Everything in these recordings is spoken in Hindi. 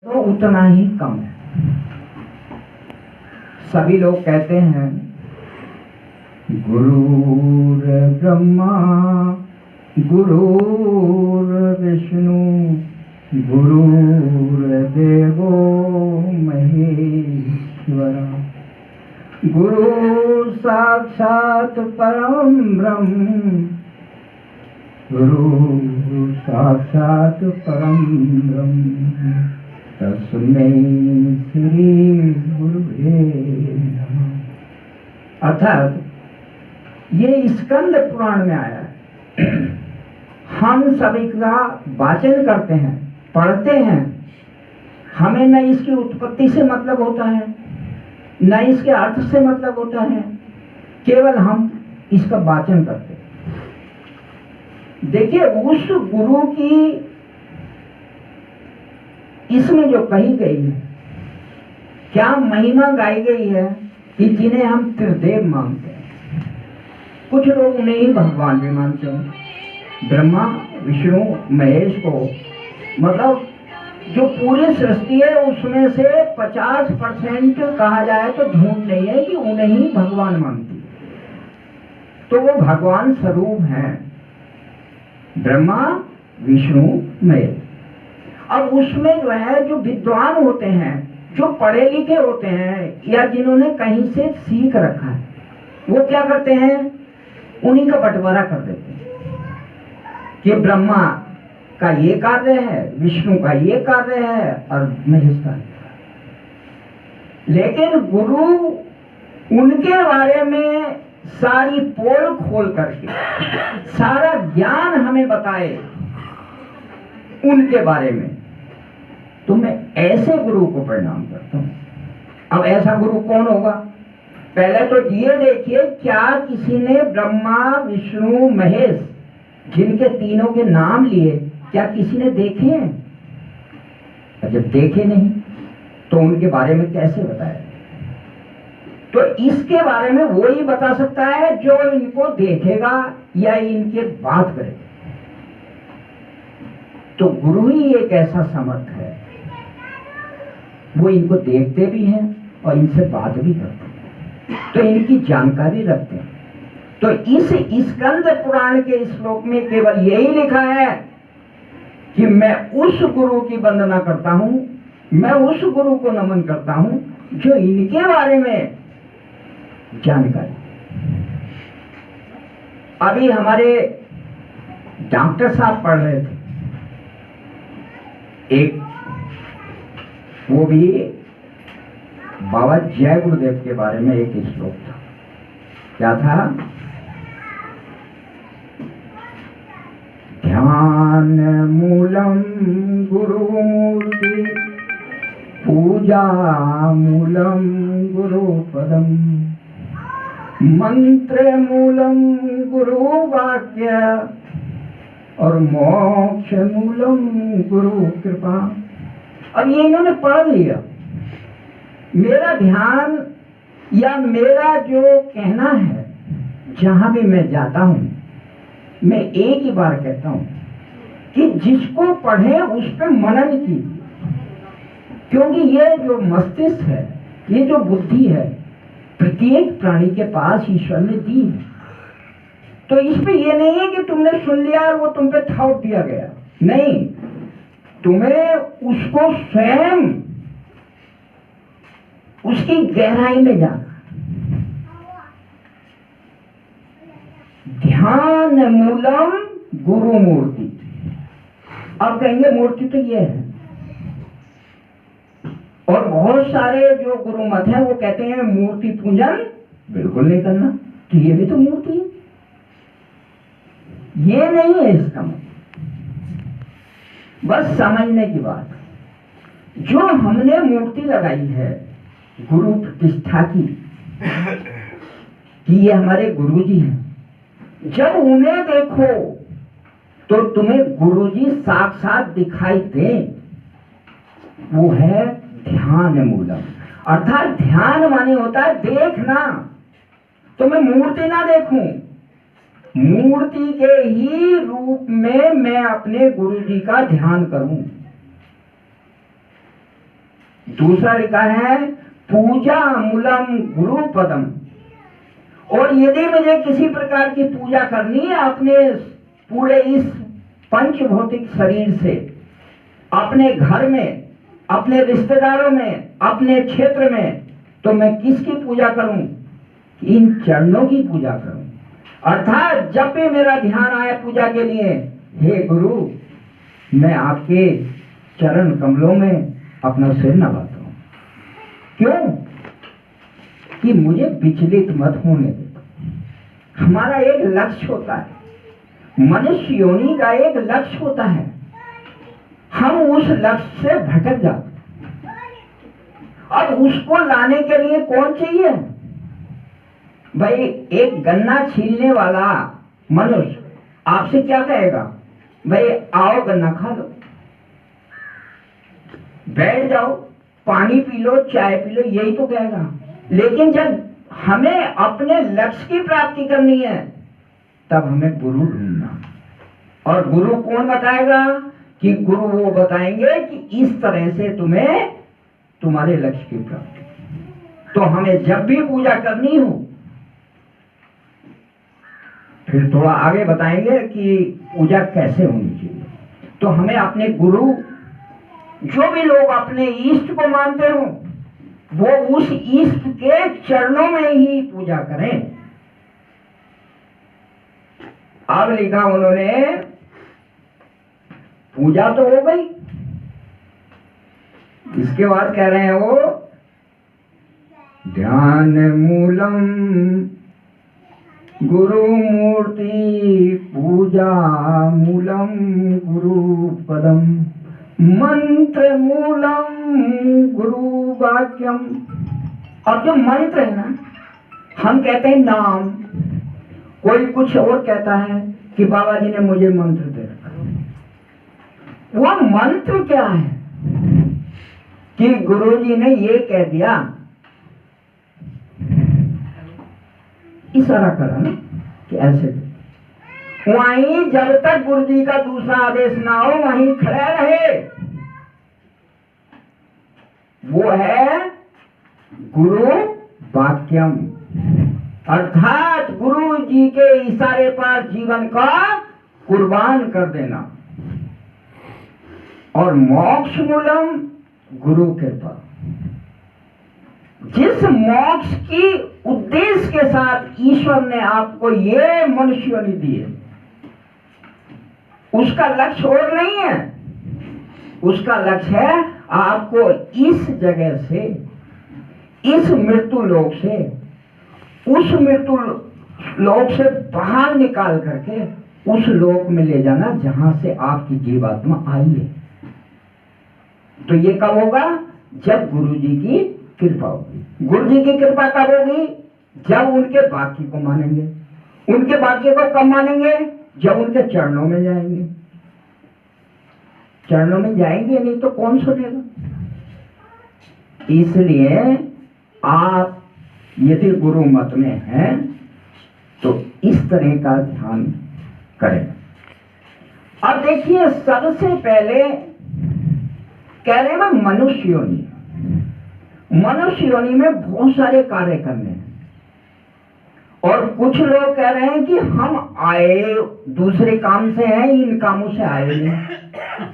तो उतना ही कम है। सभी लोग कहते हैं गुरुर ब्रह्मा गुरुर विष्णु गुरुर्देवो महेश्वरा गुरु साक्षात् परम ब्रह्म गुरु साक्षात् परम ब्रह्म तस्मै श्री गुरुवे नमः। अर्थात ये स्कंद पुराण में आया है। हम सभी का वाचन करते हैं, पढ़ते हैं, हमें न इसकी उत्पत्ति से मतलब होता है न इसके अर्थ से मतलब होता है, केवल हम इसका वाचन करते हैं। देखिए उस गुरु की इसमें जो कही गई है, क्या महिमा गाई गई है कि जिन्हें हम त्रिदेव मानते हैं। कुछ लोग उन्हें ही भगवान भी मानते हैं, ब्रह्मा विष्णु महेश को। मतलब जो पूरी सृष्टि है उसमें से 50% कहा जाए तो झूठ नहीं है कि उन्हें ही भगवान मानती है। तो वो भगवान स्वरूप हैं, ब्रह्मा विष्णु महेश। अब उसमें जो है जो विद्वान होते हैं, जो पढ़े लिखे होते हैं या जिन्होंने कहीं से सीख रखा है, वो क्या करते हैं, उन्हीं का बंटवारा कर देते हैं कि ब्रह्मा का ये कार्य है, विष्णु का ये कार्य है और महेश का। लेकिन गुरु उनके बारे में सारी पोल खोल करके सारा ज्ञान हमें बताए उनके बारे में, तो मैं ऐसे गुरु को प्रणाम करता हूं। अब ऐसा गुरु कौन होगा? पहले तो ये देखिए, क्या किसी ने ब्रह्मा विष्णु महेश जिनके तीनों के नाम लिए, क्या किसी ने देखे हैं? जब देखे नहीं तो उनके बारे में कैसे बताया? तो इसके बारे में वो ही बता सकता है जो इनको देखेगा या इनके बात करेगा। तो गुरु ही एक ऐसा समर्थ है, वो इनको देखते भी हैं और इनसे बात भी करते हैं, तो इनकी जानकारी रखते हैं। तो इस स्कंद पुराण के श्लोक में केवल यही लिखा है कि मैं उस गुरु की वंदना करता हूं, मैं उस गुरु को नमन करता हूं जो इनके बारे में जानकारी। अभी हमारे डॉक्टर साहब पढ़ रहे थे, एक वो भी बाबा जय गुरुदेव के बारे में एक श्लोक था। क्या था? ध्यान मूलम गुरुमूर्ति पूजा मूलम गुरुपदम मंत्र मूलम गुरु वाक्य और मोक्ष मूलम गुरु कृपा। अब ये इन्होंने पढ़ लिया। मेरा ध्यान या मेरा जो कहना है, जहां भी मैं जाता हूं, मैं एक ही बार कहता हूं कि जिसको पढ़े उस पर मनन कीजिए, क्योंकि ये जो मस्तिष्क है, ये जो बुद्धि है, प्रत्येक प्राणी के पास ईश्वर ने दी है। तो इस पे ये नहीं है कि तुमने सुन लिया और वो तुम पे थोप दिया गया, नहीं, तुम्हें उसको स्वयं उसकी गहराई में जाना। ध्यान मूलम गुरु मूर्ति। अब कहेंगे मूर्ति तो ये है, और बहुत सारे जो गुरु मत हैं वो कहते हैं मूर्ति पूजन बिल्कुल नहीं करना, तो ये भी तो मूर्ति है। ये नहीं है इसका मतलब, बस समझने की बात। जो हमने मूर्ति लगाई है गुरु प्रतिष्ठा की कि ये हमारे गुरुजी हैं, जब उन्हें देखो तो तुम्हें गुरुजी साक्षात दिखाई दे, वो है ध्यान मूलम। अर्थात ध्यान माने होता है देखना। तो मैं मूर्ति ना देखूं, मूर्ति के ही रूप में मैं अपने गुरुजी का ध्यान करूं। दूसरा लिखा है पूजा मूलम गुरु पदम। और यदि मुझे किसी प्रकार की पूजा करनी है अपने पूरे इस पंच भौतिक शरीर से, अपने घर में, अपने रिश्तेदारों में, अपने क्षेत्र में, तो मैं किसकी पूजा करूं? इन चरणों की पूजा करूं। अर्थात जब भी मेरा ध्यान आए पूजा के लिए, हे गुरु, मैं आपके चरण कमलों में अपना सिर नवाता हूं। क्यों? कि मुझे विचलित मत होने दे। हमारा एक लक्ष्य होता है, मनुष्य योनि का एक लक्ष्य होता है, हम उस लक्ष्य से भटक जाते हैं। अब उसको लाने के लिए कौन चाहिए? भाई एक गन्ना छीलने वाला मनुष्य आपसे क्या कहेगा? भाई आओ गन्ना खा लो, बैठ जाओ, पानी पी लो, चाय पी लो, यही तो कहेगा। लेकिन जब हमें अपने लक्ष्य की प्राप्ति करनी है, तब हमें गुरु ढूंढना। और गुरु कौन बताएगा? कि गुरु वो बताएंगे कि इस तरह से तुम्हें तुम्हारे लक्ष्य की प्राप्ति। तो हमें जब भी पूजा करनी हो, फिर थोड़ा आगे बताएंगे कि पूजा कैसे होनी चाहिए। तो हमें अपने गुरु, जो भी लोग अपने इष्ट को मानते हो, वो उस इष्ट के चरणों में ही पूजा करें। अब लिखा उन्होंने, पूजा तो हो गई, इसके बाद कह रहे हैं वो ध्यान मूलम गुरु मूर्ति पूजा मूलम गुरु पदम मंत्र मूलम गुरु वाक्यम। और जो मंत्र है ना, हम कहते हैं नाम, कोई कुछ और कहता है कि बाबा जी ने मुझे मंत्र दे रखा। वो मंत्र क्या है? कि गुरु जी ने ये कह दिया, इशारा करा ना कि ऐसे। वहीं जब तक गुरु जी का दूसरा आदेश ना हो, वहीं खड़े रहे। वो है गुरु वाक्यम, अर्थात गुरु जी के इशारे पर जीवन का कुर्बान कर देना। और मोक्ष मूलम गुरु कृपा, जिस मोक्ष की उद्देश्य के साथ ईश्वर ने आपको ये मनुष्य योनि दी है, उसका लक्ष्य और नहीं है। उसका लक्ष्य है आपको इस जगह से, इस मृत्यु लोक से, उस मृत्यु लोक से बाहर निकाल करके उस लोक में ले जाना जहां से आपकी जीवात्मा आई है। तो ये कब होगा? जब गुरु जी की कृपा होगी। गुरु जी की कृपा कब होगी? जब उनके वाक्य को मानेंगे। उनके वाक्य को कब मानेंगे? जब उनके चरणों में जाएंगे। चरणों में जाएंगे नहीं तो कौन सुनेगा? इसलिए आप यदि गुरु मत में हैं तो इस तरह का ध्यान करें। अब देखिए, सबसे पहले कह रहे हैं मनुष्य योनि। मनुष्य योनि में बहुत सारे कार्य करने हैं। और कुछ लोग कह रहे हैं कि हम आए दूसरे काम से हैं, इन कामों से आए नहीं।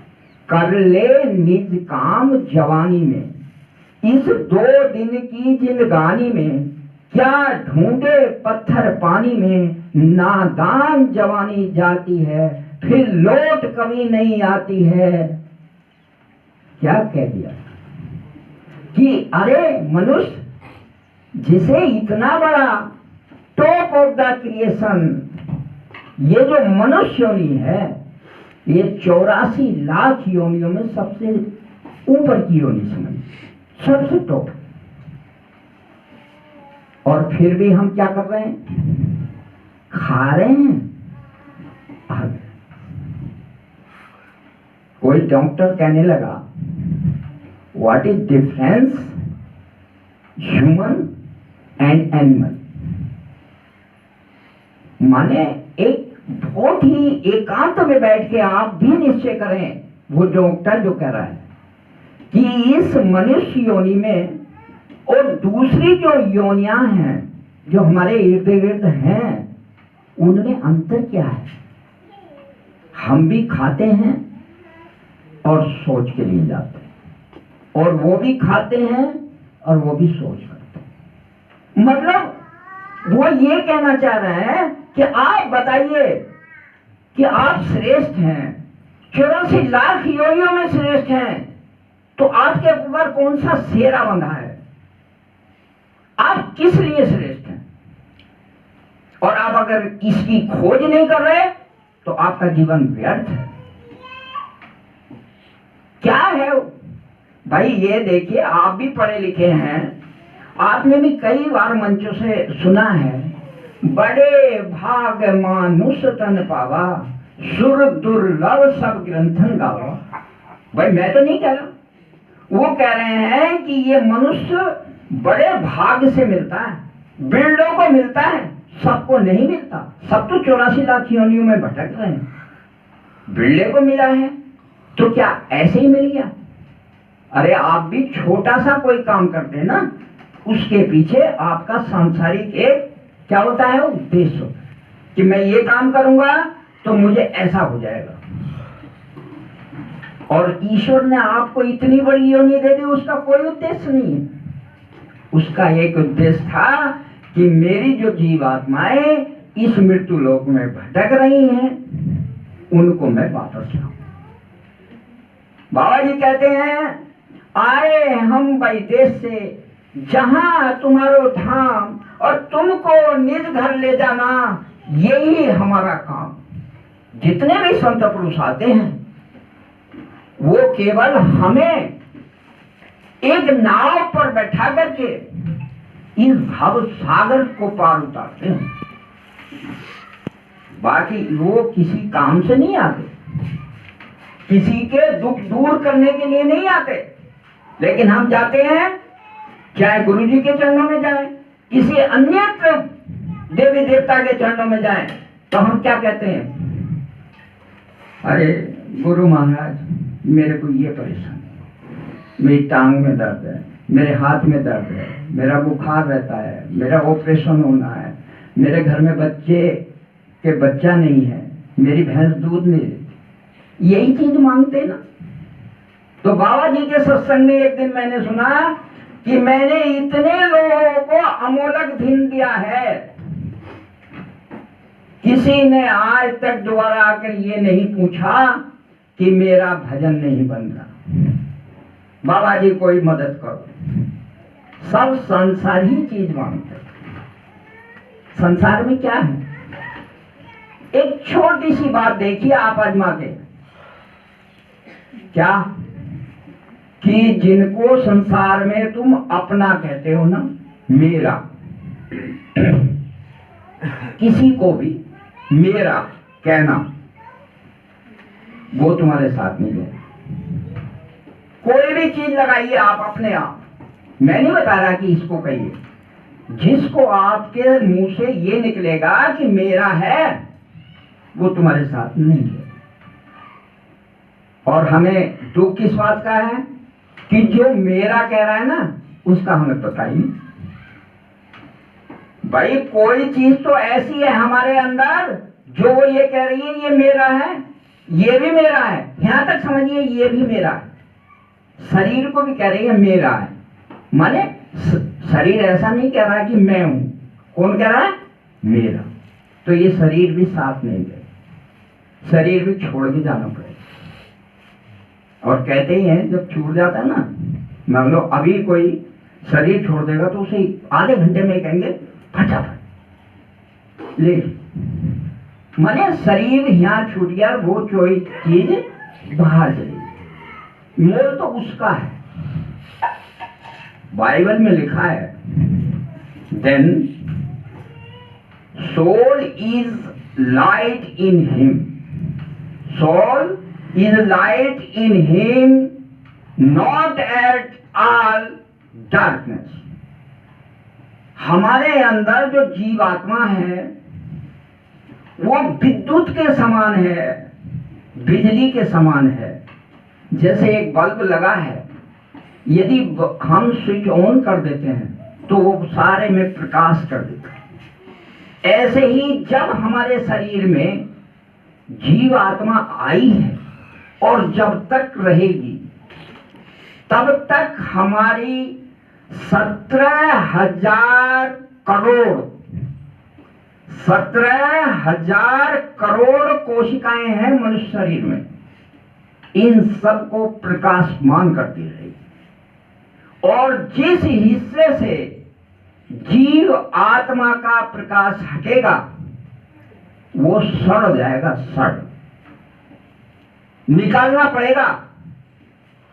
कर ले निज काम जवानी में, इस 2 दिन की जिंदगानी में, क्या ढूंढे पत्थर पानी में, नादान जवानी जाती है, फिर लौट कभी नहीं आती है। क्या कह दिया कि अरे मनुष्य, जिसे इतना बड़ा टॉप ऑफ द क्रिएशन, ये जो मनुष्य योनि है, ये 84 लाख योनियों में सबसे ऊपर की योनि समझ, सबसे टॉप। और फिर भी हम क्या कर रहे हैं? खा रहे हैं। कोई डॉक्टर कहने लगा, what is difference human and animal? माने एक बहुत ही एकांत में बैठ के आप भी निश्चय करें, वो डॉक्टर जो कह रहा है कि इस मनुष्य योनि में और दूसरी जो योनियां हैं जो हमारे इर्द गिर्द हैं, उनमें अंतर क्या है? हम भी खाते हैं और सोच के लिए जाते हैं, और वो भी खाते हैं और वो भी सोच करते हैं। मतलब वो ये कहना चाह रहे हैं कि आप बताइए कि आप श्रेष्ठ हैं, 84 लाख योनियों में श्रेष्ठ हैं, तो आपके ऊपर कौन सा सेरा बंधा है? आप किस लिए श्रेष्ठ हैं? और आप अगर इसकी खोज नहीं कर रहे तो आपका जीवन व्यर्थ है। क्या है भाई? ये देखिए, आप भी पढ़े लिखे हैं, आपने भी कई बार मंचों से सुना है, बड़े भाग मानुष तन पावा, सुर दुर्लभ सब ग्रंथन गावा। भाई मैं तो नहीं कह रहा, वो कह रहे हैं कि ये मनुष्य बड़े भाग से मिलता है, बिरलों को मिलता है, सबको नहीं मिलता। सब तो 84 लाख योनियों में भटक रहे हैं, बिरले को मिला है तो क्या ऐसे ही मिल गया? अरे आप भी छोटा सा कोई काम करते हैं ना, उसके पीछे आपका सांसारिक एक क्या होता है, उद्देश्य होता है कि मैं ये काम करूंगा तो मुझे ऐसा हो जाएगा। और ईश्वर ने आपको इतनी बड़ी योनि दे दी, उसका कोई उद्देश्य नहीं है। उसका एक उद्देश्य था कि मेरी जो जीवात्माएं इस मृत्यु लोक में भटक रही हैं, उनको मैं वापस लाऊं। बाबा जी कहते हैं, आए हम वैदेश से, जहां तुम्हारो धाम, और तुमको निज घर ले जाना, यही हमारा काम। जितने भी संत पुरुष आते हैं वो केवल हमें एक नाव पर बैठा करके इस भव सागर को पार उतारते हैं। बाकी वो किसी काम से नहीं आते, किसी के दुख दूर करने के लिए नहीं आते। लेकिन हम जाते हैं, चाहे गुरु जी के चरणों में जाएं, किसी अन्य देवी देवता के चरणों में जाएं, तो हम क्या कहते हैं, अरे गुरु महाराज मेरे को ये परेशानी, मेरी टांग में दर्द है, मेरे हाथ में दर्द है, मेरा बुखार रहता है, मेरा ऑपरेशन होना है, मेरे घर में बच्चे के बच्चा नहीं है, मेरी भैंस दूध नहीं देती। यही चीज मांगते ना। तो बाबा जी के सत्संग में एक दिन मैंने सुना कि मैंने इतने लोगों को अमोलक धन दिया है, किसी ने आज तक दोबारा आकर ये नहीं पूछा कि मेरा भजन नहीं बन रहा, बाबा जी कोई मदद करो। सब संसारी चीज मांगते। संसार में क्या है? एक छोटी सी बात देखिए आप आजमा के, क्या कि जिनको संसार में तुम अपना कहते हो ना, मेरा, किसी को भी मेरा कहना, वो तुम्हारे साथ नहीं है। कोई भी चीज लगाइए आप अपने आप, मैं नहीं बता रहा कि इसको कहिए, जिसको आपके मुंह से ये निकलेगा कि मेरा है, वो तुम्हारे साथ नहीं है। और हमें दुख किस बात का है कि जो मेरा कह रहा है ना, उसका हमें पता ही नहीं। भाई कोई चीज तो ऐसी है हमारे अंदर जो वो ये कह रही है ये मेरा है, ये भी मेरा है, यहां तक समझिए ये भी मेरा है। शरीर को भी कह रही है मेरा है, माने शरीर ऐसा नहीं कह रहा कि मैं हूं। कौन कह रहा है? मेरा। तो ये शरीर भी साथ नहीं दे, शरीर भी छोड़ के जाना पड़ेगा। और कहते ही हैं जब छूट जाता है ना, मान लो अभी कोई शरीर छोड़ देगा तो उसे आधे घंटे में कहेंगे फटाफट ले, माने शरीर यहाँ छूट गया, वो कोई चीज बाहर चली, मोल तो उसका है। बाइबल में लिखा है, then soul is light in him, soul is light in him, not at all darkness. हमारे अंदर जो जीवात्मा है वो विद्युत के समान है, बिजली के समान है। जैसे एक बल्ब लगा है यदि हम स्विच ऑन कर देते हैं तो वो सारे में प्रकाश कर देता है। ऐसे ही जब हमारे शरीर में जीव आत्मा आई है और जब तक रहेगी तब तक हमारी 17,000 करोड़ 17,000 करोड़ कोशिकाएं हैं मनुष्य शरीर में। इन सब को प्रकाशमान करती रहेगी और जिस हिस्से से जीव आत्मा का प्रकाश हटेगा वो सड़ जाएगा, सड़ निकालना पड़ेगा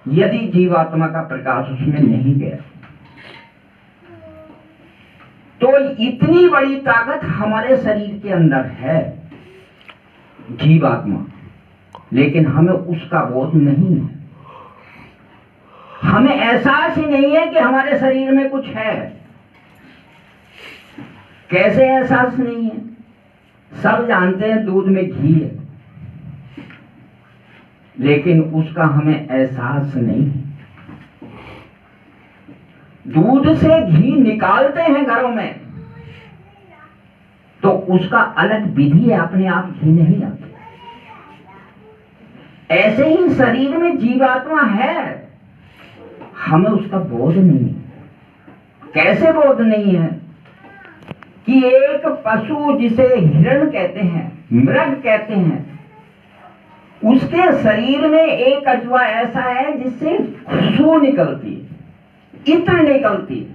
यदि जीवात्मा का प्रकाश उसमें नहीं गया। तो इतनी बड़ी ताकत हमारे शरीर के अंदर है जीवात्मा, लेकिन हमें उसका बोध नहीं है। हमें एहसास ही नहीं है कि हमारे शरीर में कुछ है। कैसे एहसास नहीं है? सब जानते हैं दूध में घी है, लेकिन उसका हमें एहसास नहीं है। दूध से घी निकालते हैं घरों में तो उसका अलग विधि है, अपने आप घी नहीं आता। ऐसे ही शरीर में जीवात्मा है, हमें उसका बोध नहीं है। कैसे बोध नहीं है? कि एक पशु जिसे हिरण कहते हैं, मृग कहते हैं, उसके शरीर में एक अजवा ऐसा है जिससे खुशबू निकलती है, इत्र निकलती है,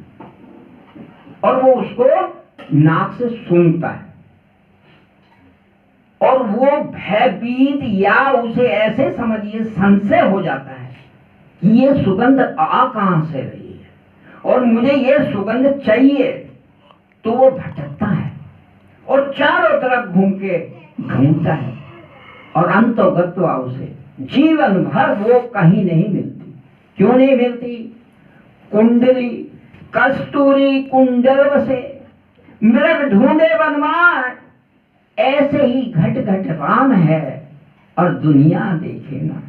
और वो उसको नाक से सूंघता है और वो भयभीत या उसे ऐसे समझिए संशय हो जाता है कि ये सुगंध आ कहां से रही है और मुझे ये सुगंध चाहिए। तो वो भटकता है और चारों तरफ घूम के ढूंढता है और अंतोगत्वा उसे जीवन भर वो कहीं नहीं मिलती। क्यों नहीं मिलती? कुंडली कस्तूरी कुंडल से मृग ढूंढे बनवार, ऐसे ही घट घट राम है और दुनिया देखे ना।